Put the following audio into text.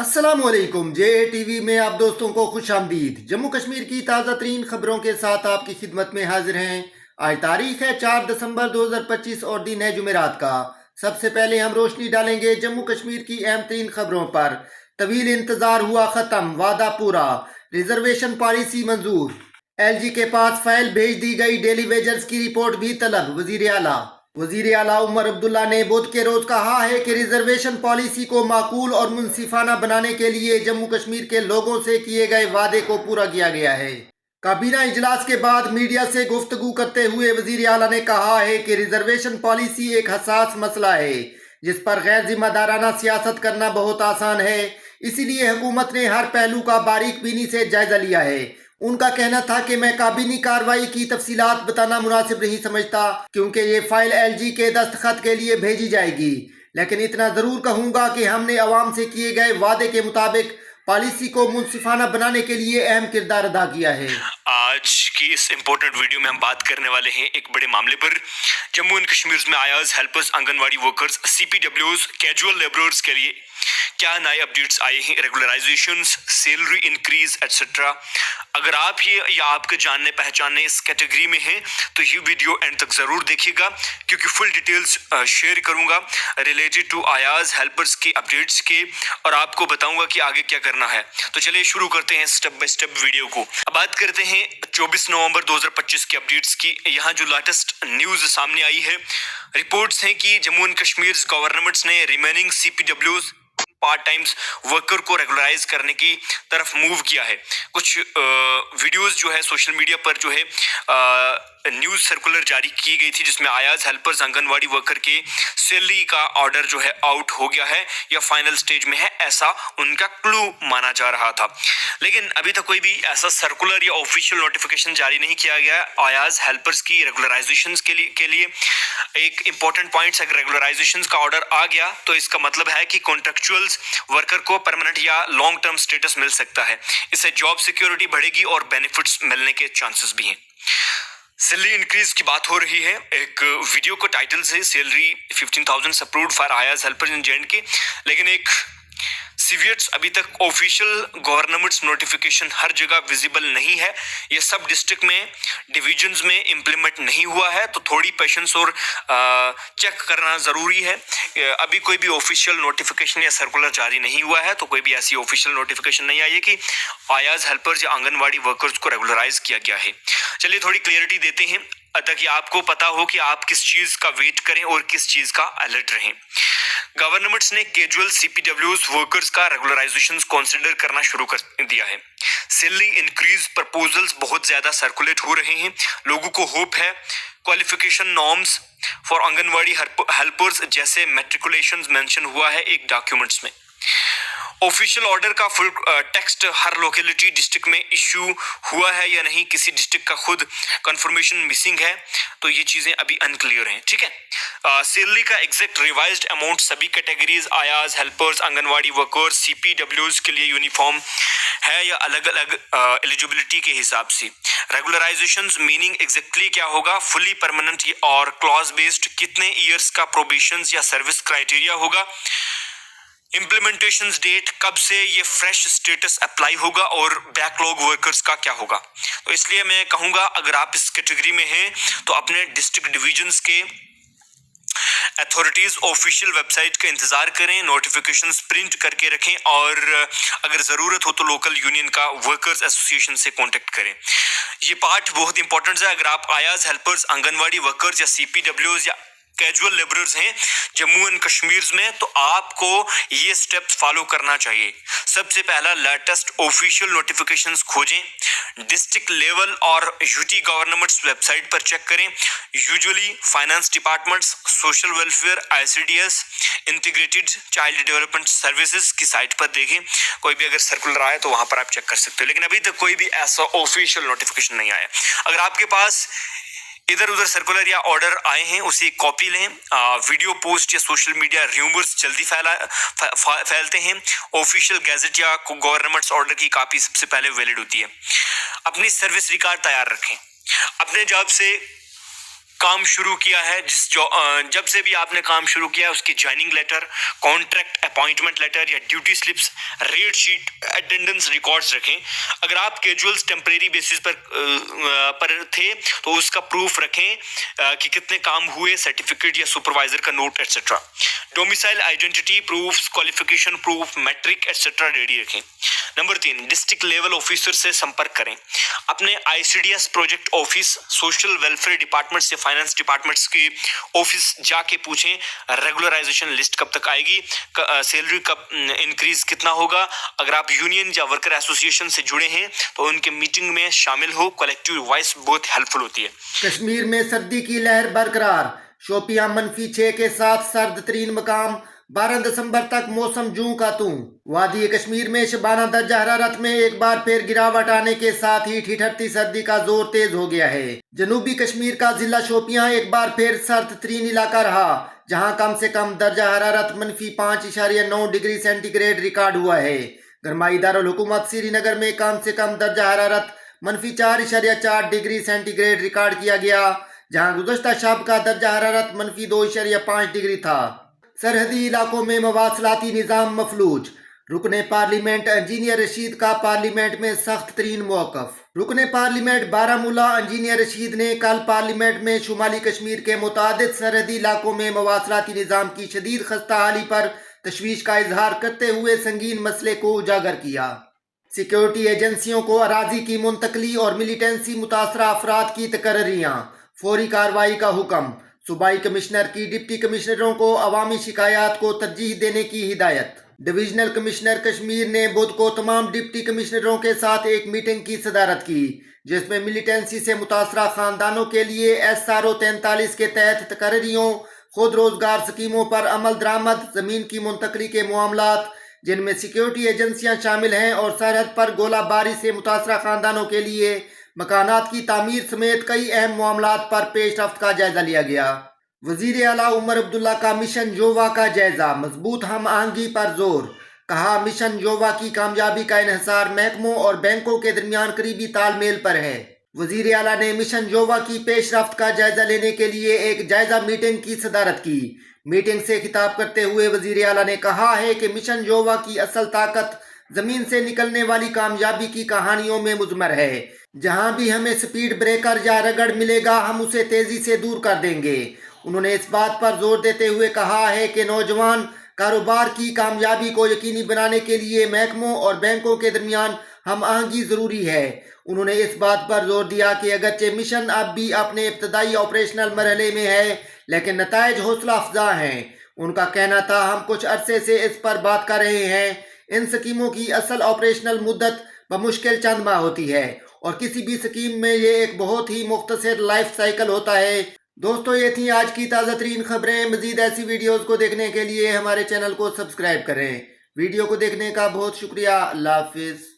अस्सलाम वालेकुम। जे T V में आप दोस्तों को खुश आमदीद। जम्मू कश्मीर की ताज़ा तरीन खबरों के साथ आपकी खिदमत में हाजिर हैं। आज तारीख है 4 दिसंबर 2025 और दिन है जुमेरात का। सबसे पहले हम रोशनी डालेंगे जम्मू कश्मीर की अहम तरीन खबरों पर। तवील इंतजार हुआ खत्म, वादा पूरा, रिजर्वेशन पॉलिसी मंजूर। LG के पास फाइल भेज दी गई, डेली वेजर्स की रिपोर्ट भी तलब। वजीर आला उमर अब्दुल्ला ने बुध के रोज कहा है कि रिजर्वेशन पॉलिसी को माकूल और मुनसिफाना बनाने के लिए जम्मू कश्मीर के लोगों से किए गए वादे को पूरा किया गया है। काबीना इजलास के बाद मीडिया से गुफ्तगू करते हुए वजीर आला ने कहा है कि रिजर्वेशन पॉलिसी एक हसास मसला है जिस पर गैर जिम्मेदाराना सियासत करना बहुत आसान है। इसीलिए हुकूमत ने हर पहलू का बारीक बीनी से जायजा लिया है। उनका कहना था कि मैं काबीनी कार्रवाई की तफसीलात बताना मुनासिब नहीं समझता क्योंकि ये फाइल LG के दस्तखत के लिए भेजी जाएगी, लेकिन इतना ज़रूर कहूँगा कि हमने अवाम से किए गए वादे के मुताबिक पॉलिसी को मुनसिफाना बनाने के लिए अहम किरदार अदा किया है। आज की इस इम्पोर्टेंट वीडियो में हम बात करने वाले हैं एक बड़े मामले पर। जम्मू एंड कश्मीर में आयाज helpers, anganwadi workers, CPWs, casual labourers के लिए क्या नए अपडेट्स आए हैं, रेगुलराइजेशंस, सैलरी इंक्रीज एटसेट्रा। अगर आप ये या आपके जानने पहचानने इस कैटेगरी में हैं तो ये वीडियो एंड तक जरूर देखिएगा क्योंकि फुल डिटेल्स शेयर करूंगा रिलेटेड टू आयाज हेल्पर्स की अपडेट्स के, और आपको बताऊंगा कि आगे क्या करना है। तो चलिए शुरू करते हैं स्टेप बाय स्टेप वीडियो को। अब बात करते हैं 24 नवंबर 2025 की अपडेट्स की। यहाँ जो लेटेस्ट न्यूज सामने आई है, रिपोर्ट्स हैं कि जम्मू एंड कश्मीर गवर्नमेंट्स ने remaining CPWs part times worker को रेगुलराइज करने की तरफ मूव किया है। कुछ वीडियोस जो है सोशल मीडिया पर जो है न्यूज सर्कुलर जारी की गई थी जिसमें आयाज हेल्पर्स, आंगनवाड़ी वर्कर के सैलरी का ऑर्डर जो है आउट हो गया है या फाइनल स्टेज में है, ऐसा उनका क्लू माना जा रहा था। लेकिन अभी तक कोई भी ऐसा सर्कुलर या ऑफिशियल नोटिफिकेशन जारी नहीं किया गया आयाज हेल्पर्स की रेगुलराइजेशन के लिए। एक इंपॉर्टेंट पॉइंट, अगर रेगुलराइजेशन का ऑर्डर आ गया तो इसका मतलब है कि कॉन्ट्रेक्चुअल वर्कर को परमानेंट या लॉन्ग टर्म स्टेटस मिल सकता है। इससे जॉब सिक्योरिटी बढ़ेगी और बेनिफिट्स मिलने के चांसेस भी हैं। सैलरी इंक्रीज की बात हो रही है। एक वीडियो को टाइटल से सैलरी 15,000 अप्रूव्ड फॉर आयाज हेल्पर्स इन J&K, लेकिन एक सीवियट्स अभी तक ऑफिशियल गवर्नमेंट्स नोटिफिकेशन हर जगह विजिबल नहीं है। ये सब डिस्ट्रिक्ट में डिविजन्स में इम्प्लीमेंट नहीं हुआ है, तो थोड़ी पेशेंस और चेक करना ज़रूरी है। अभी कोई भी ऑफिशियल नोटिफिकेशन या सर्कुलर जारी नहीं हुआ है, तो कोई भी ऐसी ऑफिशियल नोटिफिकेशन नहीं आई है कि आयाज हेल्पर्स या आंगनवाड़ी वर्कर्स को रेगुलराइज किया गया है। चलिए थोड़ी क्लियरिटी देते हैं ताकि आपको पता हो कि आप किस चीज़ का वेट करें और किस चीज़ का अलर्ट रहें। गवर्नमेंट्स ने कैजुअल CPWs वर्कर्स का रेगुलराइजेशन कंसिडर करना शुरू कर दिया है। सैलरी इंक्रीज प्रपोजल्स बहुत ज्यादा सर्कुलेट हो रहे हैं। लोगों को होप है qualification norms for anganwadi helpers जैसे मैट्रिकुलेशन मेंशन हुआ है एक डॉक्यूमेंट्स में। ऑफिशियल ऑर्डर का फुल टेक्स्ट हर लोकेलिटी डिस्ट्रिक्ट में इश्यू हुआ है या नहीं, किसी डिस्ट्रिक्ट का खुद कंफर्मेशन मिसिंग है, तो ये चीजें अभी अनक्लियर हैं। ठीक है। सैलरी का एग्जैक्ट रिवाइज्ड अमाउंट सभी कैटेगरीज आयाज हेल्पर्स, आंगनवाड़ी वर्कर्स, CPWs के लिए यूनिफॉर्म है या अलग अलग एलिजिबिलिटी के हिसाब से। रेगुलराइजेशन मीनिंग एग्जैक्टली क्या होगा, फुली परमानेंट और क्लॉज बेस्ड, कितने ईयर्स का प्रोबेशन या सर्विस क्राइटेरिया होगा, इम्प्लीमेंटेशन डेट कब से ये फ्रेश स्टेटस अप्लाई होगा, और बैकलॉग वर्कर्स का क्या होगा। तो इसलिए मैं कहूँगा अगर आप इस कैटेगरी में हैं तो अपने डिस्ट्रिक्ट डिविजन्स के अथॉरिटीज ऑफिशियल वेबसाइट का इंतजार करें, नोटिफिकेशंस प्रिंट करके रखें, और अगर ज़रूरत हो तो लोकल यूनियन का वर्कर्स एसोसिएशन से कांटेक्ट करें। ये पार्ट बहुत इंपॉर्टेंट है। अगर आप आयाज हेल्पर्स, आंगनवाड़ी वर्कर्स या CPWs या कैजुअल लेबरर्स हैं जम्मू एंड कश्मीर में, तो आपको ये स्टेप्स फॉलो करना चाहिए। सबसे पहला, लेटेस्ट ऑफिशियल नोटिफिकेशंस खोजें, डिस्ट्रिक्ट लेवल और UT गवर्नमेंट्स वेबसाइट पर चेक करें। Usually finance departments, social welfare, ICDS, integrated child development services की साइट पर देखें। कोई भी अगर सर्कुलर आए तो वहां पर आप चेक कर सकते हो, लेकिन अभी तक कोई भी ऐसा ऑफिशियल नोटिफिकेशन नहीं आया। अगर आपके पास इधर उधर सर्कुलर या ऑर्डर आए हैं उसी कॉपी लें। वीडियो पोस्ट या सोशल मीडिया र्यूमर्स जल्दी फैलते हैं। ऑफिशियल गैजेट या गवर्नमेंट्स ऑर्डर की कॉपी सबसे पहले वैलिड होती है। अपनी सर्विस रिकॉर्ड तैयार रखें। अपने जॉब से काम शुरू किया है, जब से भी आपने काम शुरू किया है उसकी joining letter, contract appointment letter या duty slips, rate sheet, attendance records रखें। अगर आप कैजुअल्स टेम्परेरी बेसिस पर थे तो उसका प्रूफ रखें कि कितने काम हुए, सर्टिफिकेट या सुपरवाइजर का note etcetera. Domicile identity proof, qualification proof, matric etcetera ready रखें। नंबर 3, डिस्ट्रिक्ट लेवल ऑफिसर से संपर्क करें। अपने ICDS project office, social welfare departments या फाइनेंस डिपार्टमेंट्स के ऑफिस जाके पूछें रेगुलराइजेशन लिस्ट कब तक आएगी, सैलरी कब इंक्रीज कितना होगा। अगर आप यूनियन या वर्कर एसोसिएशन से जुड़े हैं तो उनके मीटिंग में शामिल हो, कलेक्टिव वॉइस बहुत हेल्पफुल होती है। कश्मीर में सर्दी की लहर बरकरार, शोपियां -6 के साथ सर्द तरीन मकाम, 12 दिसंबर तक मौसम जूं का तूं। वादी कश्मीर में शबाना दर्जा हरारत में एक बार फिर गिरावट आने के साथ ही ठिठुरती सर्दी का जोर तेज हो गया है। जनूबी कश्मीर का जिला शोपियां एक बार फिर सर्द तरीन इलाका रहा, जहां कम से कम दर्जा हरारत -5.9 डिग्री सेंटीग्रेड रिकॉर्ड हुआ है। गरमाई दारुल हुकूमत श्रीनगर में कम से कम दर्जा हरारत -4.4 डिग्री सेंटीग्रेड रिकॉर्ड किया गया, जहां गुज़श्ता शब का दर्जा हरारत -2.5 डिग्री था। सरहदी इलाकों में मवासलाती निज़ाम मफलूज, रुकने पार्लियामेंट इंजीनियर रशीद का पार्लियामेंट में सख्त तरीन मौक़िफ़। रुकने पार्लियामेंट बारामूला इंजीनियर रशीद ने कल पार्लियामेंट में शुमाली कश्मीर के मुतादिद सरहदी इलाकों में मवासलाती निज़ाम की शदीद खस्ताहाली पर तशवीश का इजहार करते हुए संगीन मसले को उजागर किया। सिक्योरिटी एजेंसियों को अराजी की मुंतकली और मिलिटेंसी मुतासरा अफराद की तकर्रियाँ, फौरी कार्रवाई का हुक्म। सूबाई कमिश्नर की डिप्टी कमिश्नरों को अवामी शिकायत को तरजीह देने की हिदायत। डिवीजनल कमिश्नर कश्मीर ने बुध को तमाम डिप्टी कमिश्नरों के साथ एक मीटिंग की सदारत की, जिसमें मिलिटेंसी से मुतासरा खानदानों के लिए SRO 43 के तहत तकर्रियों, खुद रोजगार स्कीमों पर अमल दरामद, जमीन की मुंतकली के मामलात जिनमें सिक्योरिटी एजेंसियां शामिल हैं, और सरहद पर गोलाबारी से मुतासरा खानदानों के लिए मकानात की तामीर समेत कई अहम मामलात पर पेश रफ्त का जायजा लिया गया। वजीर आला उमर अब्दुल्ला का मिशन जोवा का जायजा, मजबूत हम आहंगी पर जोर। कहा, मिशन जोवा की कामयाबी का इन्हिसार महकमों और बैंकों के दरमियान करीबी तालमेल पर है। वजीर आला ने मिशन जोवा की पेश रफ्त का जायजा लेने के लिए एक जायजा मीटिंग की सदारत की। मीटिंग से खिताब करते हुए वजीर आला ने कहा है कि मिशन जोवा की असल ताकत जमीन से निकलने वाली कामयाबी की कहानियों में मुजमर है। जहां भी हमें स्पीड ब्रेकर या रगड़ मिलेगा, हम उसे तेजी से दूर कर देंगे। उन्होंने इस बात पर जोर देते हुए कहा है कि नौजवान कारोबार की कामयाबी को यकीनी बनाने के लिए महकमों और बैंकों के दरमियान हम आहंगी जरूरी है। उन्होंने इस बात पर जोर दिया कि अगरचे मिशन अब भी अपने इब्तदाई ऑपरेशनल मरहले में है, लेकिन नताइज हौसला अफजा हैं। उनका कहना था, हम कुछ अरसे से इस पर बात कर रहे हैं। इन स्कीमों की असल ऑपरेशनल मुद्दत बमुश्किल चंद माह होती है, और किसी भी स्कीम में ये एक बहुत ही मुख्तसर लाइफ साइकिल होता है। दोस्तों, ये थी आज की ताज़ा तरीन खबरें। मजीद ऐसी वीडियोस को देखने के लिए हमारे चैनल को सब्सक्राइब करें। वीडियो को देखने का बहुत शुक्रिया। अल्लाह हाफिज़।